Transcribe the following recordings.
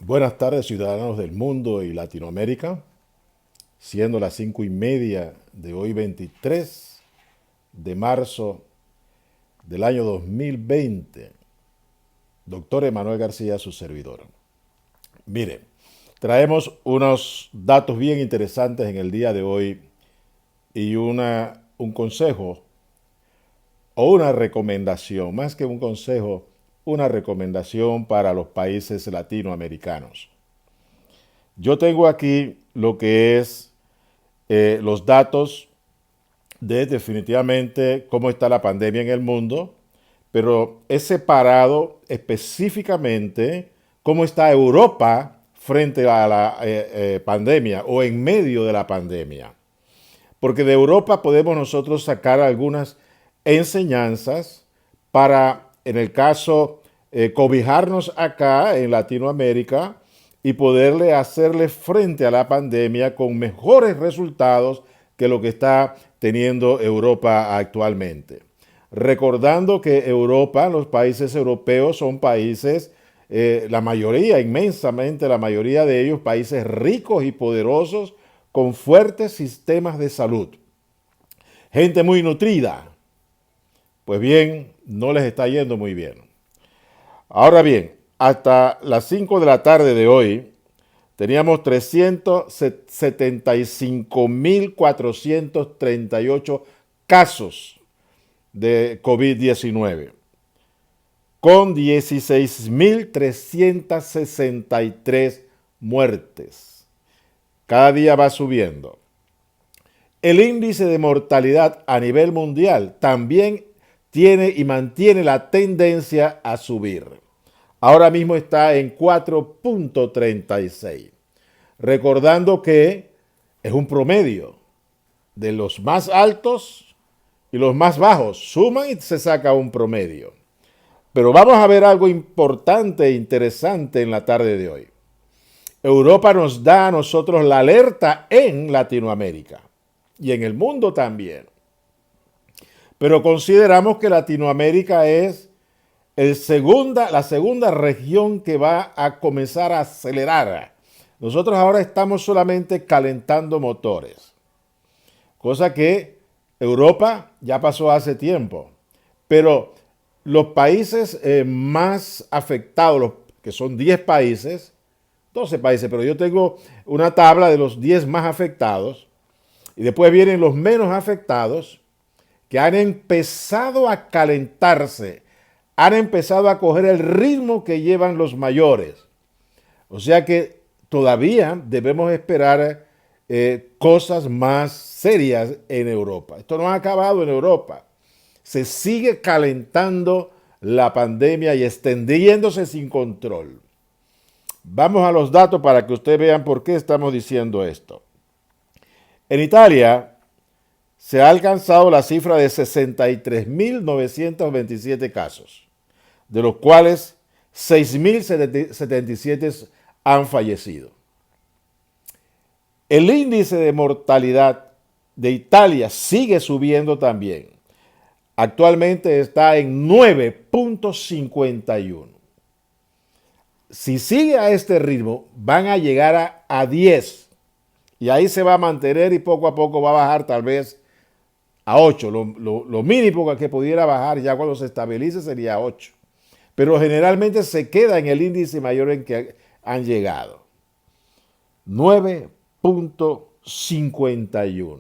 Buenas tardes, ciudadanos del mundo y Latinoamérica, siendo las 5:30 de hoy 23 de marzo del año 2020. Doctor Emanuel García, su servidor. Mire, traemos unos datos bien interesantes en el día de hoy y un consejo o una recomendación, más que un consejo, una recomendación para los países latinoamericanos. Yo tengo aquí lo que es los datos de definitivamente cómo está la pandemia en el mundo, pero he separado específicamente cómo está Europa frente a la pandemia o en medio de la pandemia. Porque de Europa podemos nosotros sacar algunas enseñanzas para, en el caso, cobijarnos acá en Latinoamérica y poderle hacerle frente a la pandemia con mejores resultados que lo que está teniendo Europa actualmente. Recordando que Europa, los países europeos son países, la mayoría, inmensamente la mayoría de ellos, países ricos y poderosos con fuertes sistemas de salud. Gente muy nutrida. Pues bien, no les está yendo muy bien. Ahora bien, hasta las 5 de la tarde de hoy, teníamos 375.438 casos de COVID-19, con 16.363 muertes. Cada día va subiendo. El índice de mortalidad a nivel mundial también tiene y mantiene la tendencia a subir. Ahora mismo está en 4.36. Recordando que es un promedio de los más altos y los más bajos. Suman y se saca un promedio. Pero vamos a ver algo importante e interesante en la tarde de hoy. Europa nos da a nosotros la alerta en Latinoamérica y en el mundo también. Pero consideramos que Latinoamérica es la segunda región que va a comenzar a acelerar. Nosotros ahora estamos solamente calentando motores, cosa que Europa ya pasó hace tiempo. Pero los países más afectados, que son 10 países, 12 países, pero yo tengo una tabla de los 10 más afectados, y después vienen los menos afectados, que han empezado a calentarse, han empezado a coger el ritmo que llevan los mayores. O sea que todavía debemos esperar cosas más serias en Europa. Esto no ha acabado en Europa. Se sigue calentando la pandemia y extendiéndose sin control. Vamos a los datos para que ustedes vean por qué estamos diciendo esto. En Italia se ha alcanzado la cifra de 63.927 casos, de los cuales 6.077 han fallecido. El índice de mortalidad de Italia sigue subiendo también. Actualmente está en 9.51. Si sigue a este ritmo, van a llegar a 10. Y ahí se va a mantener y poco a poco va a bajar tal vez a 8. Lo mínimo que pudiera bajar ya cuando se estabilice sería 8. Pero generalmente se queda en el índice mayor en que han llegado. 9.51.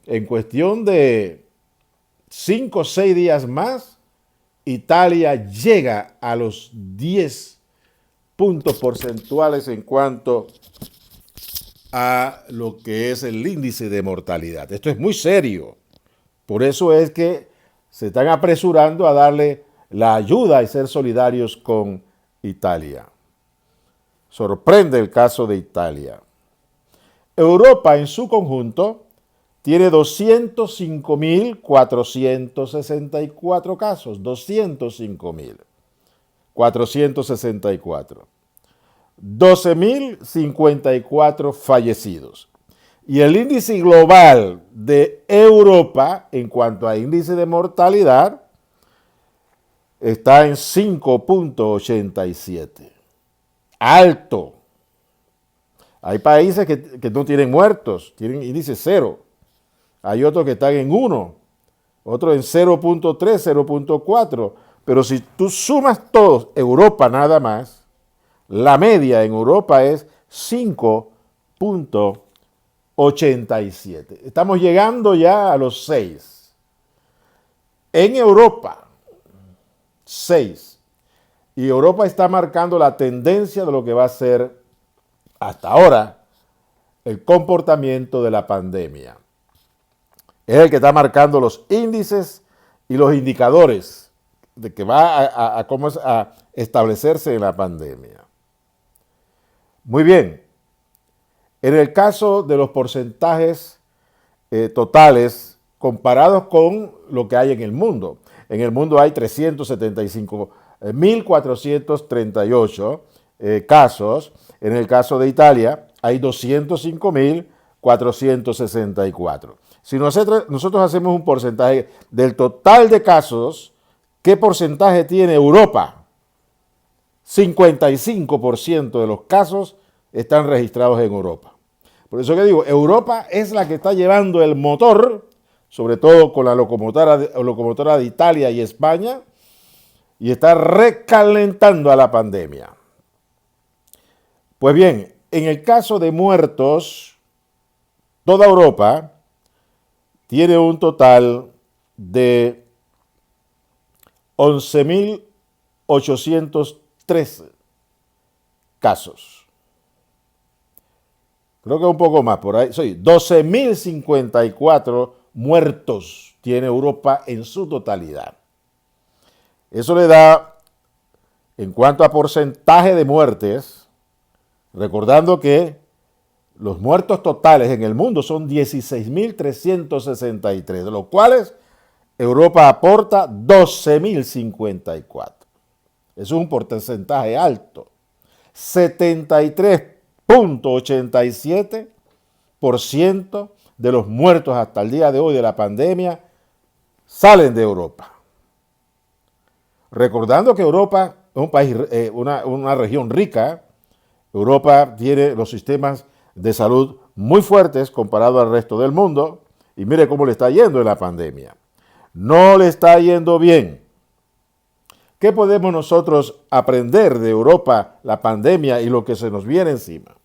En cuestión de 5 o 6 días más, Italia llega a los 10 puntos porcentuales en cuanto a lo que es el índice de mortalidad. Esto es muy serio. Por eso es que se están apresurando a darle la ayuda y ser solidarios con Italia. Sorprende el caso de Italia. Europa en su conjunto tiene 205.464 casos. 205.464. 12.054 fallecidos. Y el índice global de Europa en cuanto a índice de mortalidad está en 5.87. alto. Hay países que no tienen muertos, tienen índice 0. Hay otros que están en 1, otros en 0.3, 0.4. Pero si tú sumas todos, Europa nada más, la media en Europa es 5.87. Estamos llegando ya a los 6. En Europa, 6. Y Europa está marcando la tendencia de lo que va a ser hasta ahora el comportamiento de la pandemia. Es el que está marcando los índices y los indicadores de que va a establecerse en la pandemia. Muy bien. En el caso de los porcentajes totales comparados con lo que hay en el mundo. En el mundo hay 375.438 casos. En el caso de Italia hay 205.464. Si nosotros hacemos un porcentaje del total de casos, ¿qué porcentaje tiene Europa? 55% de los casos están registrados en Europa. Por eso que digo, Europa es la que está llevando el motor, sobre todo con la locomotora de Italia y España, y está recalentando a la pandemia. Pues bien, en el caso de muertos, toda Europa tiene un total de 11.813 casos. Creo que un poco más por ahí. 12.054 muertos tiene Europa en su totalidad. Eso le da, en cuanto a porcentaje de muertes, recordando que los muertos totales en el mundo son 16.363, de los cuales Europa aporta 12.054. Es un porcentaje alto. 73.87% de los muertos hasta el día de hoy de la pandemia salen de Europa. Recordando que Europa es un país, una región rica. Europa tiene los sistemas de salud muy fuertes comparado al resto del mundo. Y mire cómo le está yendo en la pandemia. No le está yendo bien. ¿Qué podemos nosotros aprender de Europa, la pandemia y lo que se nos viene encima?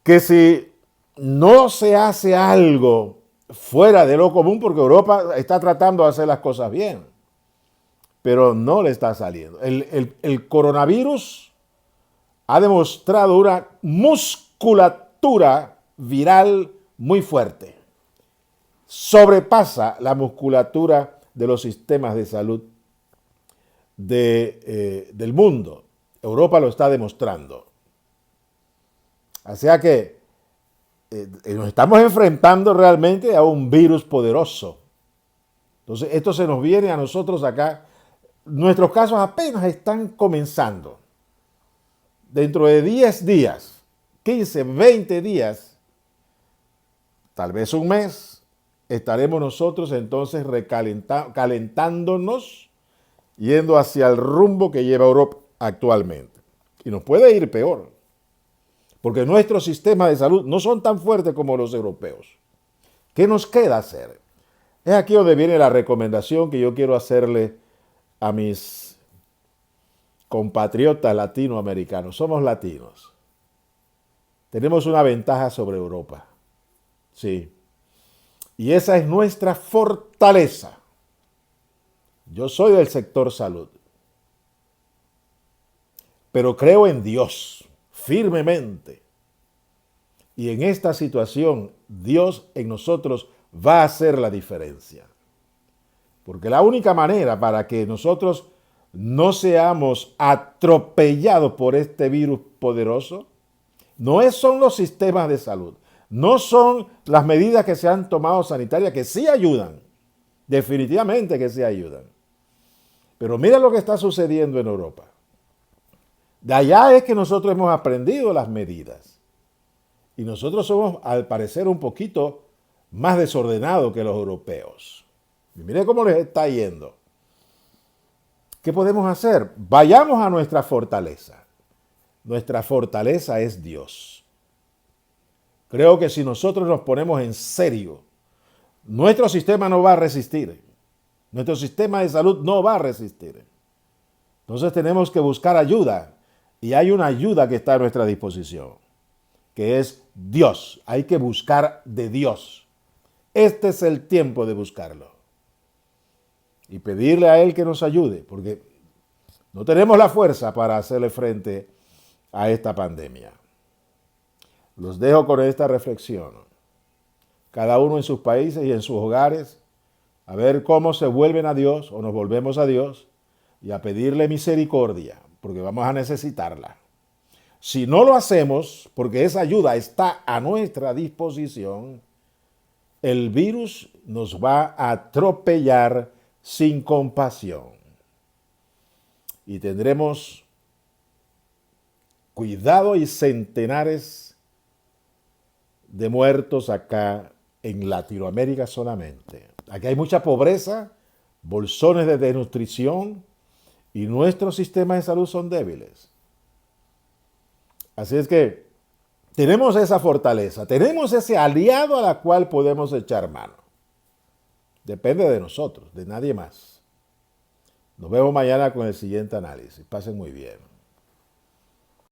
Que si no se hace algo fuera de lo común, porque Europa está tratando de hacer las cosas bien, pero no le está saliendo. El coronavirus ha demostrado una musculatura viral muy fuerte. Sobrepasa la musculatura de los sistemas de salud del mundo. Europa lo está demostrando. O sea que nos estamos enfrentando realmente a un virus poderoso. Entonces, esto se nos viene a nosotros acá. Nuestros casos apenas están comenzando. Dentro de 10 días, 15, 20 días, tal vez un mes, estaremos nosotros entonces calentándonos, yendo hacia el rumbo que lleva Europa actualmente. Y nos puede ir peor, porque nuestros sistemas de salud no son tan fuertes como los europeos. ¿Qué nos queda hacer? Es aquí donde viene la recomendación que yo quiero hacerle a mis compatriotas latinoamericanos. Somos latinos. Tenemos una ventaja sobre Europa. Sí. Y esa es nuestra fortaleza. Yo soy del sector salud. Pero creo en Dios firmemente. Y en esta situación, Dios en nosotros va a hacer la diferencia. Porque la única manera para que nosotros no seamos atropellados por este virus poderoso no son los sistemas de salud, no son las medidas que se han tomado sanitarias, que sí ayudan, definitivamente que sí ayudan. Pero mira lo que está sucediendo en Europa. De allá es que nosotros hemos aprendido las medidas. Y nosotros somos, al parecer, un poquito más desordenados que los europeos. Y mire cómo les está yendo. ¿Qué podemos hacer? Vayamos a nuestra fortaleza. Nuestra fortaleza es Dios. Creo que si nosotros nos ponemos en serio, nuestro sistema no va a resistir. Nuestro sistema de salud no va a resistir. Entonces tenemos que buscar ayuda. Y hay una ayuda que está a nuestra disposición, que es Dios. Hay que buscar de Dios. Este es el tiempo de buscarlo. Y pedirle a Él que nos ayude, porque no tenemos la fuerza para hacerle frente a esta pandemia. Los dejo con esta reflexión. Cada uno en sus países y en sus hogares, a ver cómo se vuelven a Dios o nos volvemos a Dios y a pedirle misericordia, porque vamos a necesitarla. Si no lo hacemos, porque esa ayuda está a nuestra disposición, el virus nos va a atropellar sin compasión. Y tendremos cuidado y centenares de muertos acá en Latinoamérica solamente. Aquí hay mucha pobreza, bolsones de desnutrición y nuestros sistemas de salud son débiles. Así es que tenemos esa fortaleza, tenemos ese aliado a la cual podemos echar mano. Depende de nosotros, de nadie más. Nos vemos mañana con el siguiente análisis. Pasen muy bien.